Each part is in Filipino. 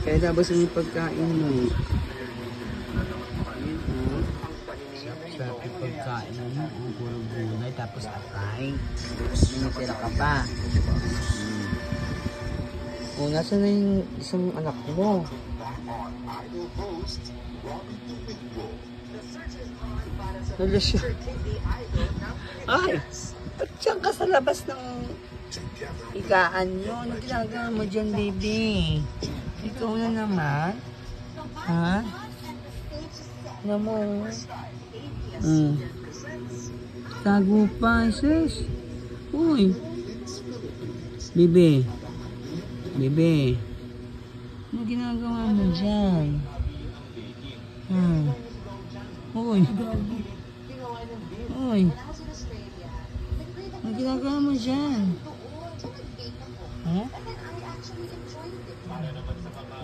Kaya tapos yung pagkain mo. Sarap yung pagkain mo. Puro gulay tapos atay. Minitira ka pa. O, nasa na yung isang anak mo? Relasyon. Ay! Ba't dyan ka sa labas ng higaan nyo? Anong ginagawa mo dyan, baby? Ikaw na naman? Ha? Alam mo? Tago pa, sis. Uy. Baby. Baby. Anong ginagawa mo dyan? Uy. Uy. Anong ginagawa mo dyan?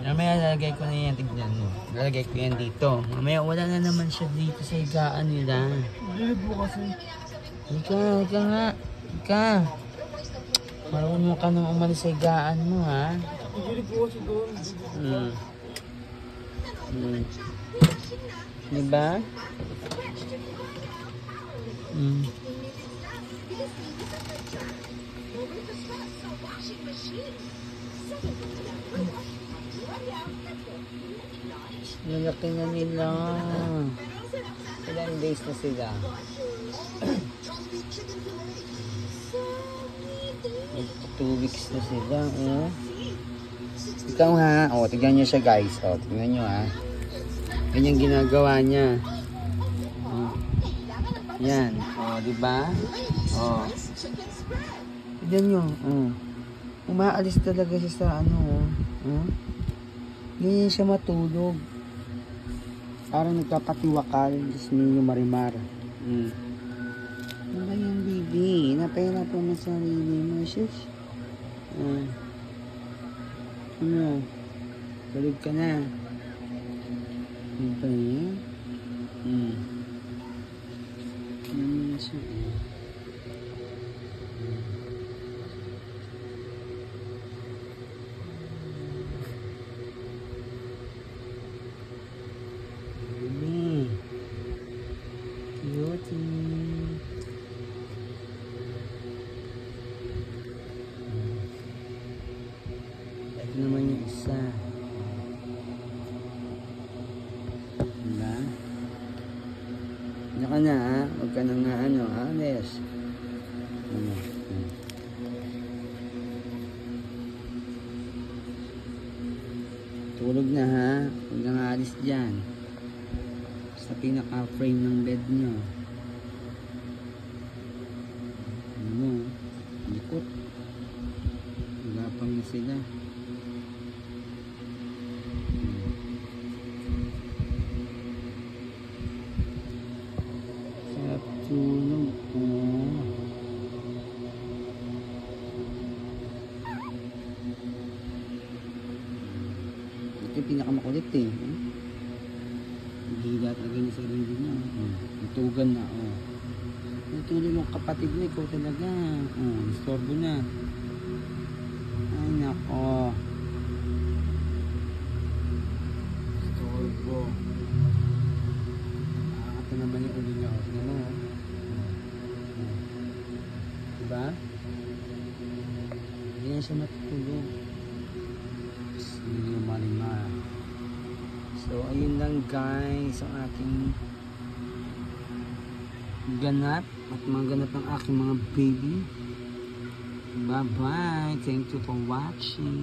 Mamaya lalagay ko na yan, tignan mo. Lalagay ko yan dito. Mamaya wala na naman siya dito sa higaan nila. Dilid mo kasi. Ika nga. Ika. Marunong ka nang umalis sa higaan mo, ha? Dilid mo kasi doon. Diba? Nalaki na nila. Ilang days na sila. 2 weeks na sila. Ikaw ha. O, tignan nyo siya guys. O, tignan nyo ha. Ganyan ginagawa niya. Yan. O, diba? O. Tignan nyo. Umaalis talaga siya sa ano. Ganyan siya matulog. Parang nagpapatiwakal. Diyos niyo Marimar. Ano ba yan, baby? Napahirapan mo sa sarili mo, sis. Ano? Balog ka na. Ano ba yan? Ano siya? Ito naman yung isa. Diba? Ano ka na ha? Huwag ka na nga ano ha? Yes. Tulog na ha? Huwag na nga alis dyan. Sa pinaka-frame ng bed nyo. Ano mo? Likot. Magapang na sila. Sarap tulog po. Ito yung pinakamakulit eh. Hilat na ganyan sa sarili niya. Natugan na. Natulog yung kapatid mo. Ikaw talaga. Istorbo na. Ay nako. Istorbo. Nakakata naman yung ulo niya. Tignan mo. Diba? Ganyan siya matulog. Hindi Marimar. So, ayun lang guys ang aking ganap at mga ganap ng aking mga baby. Bye bye. Thank you for watching.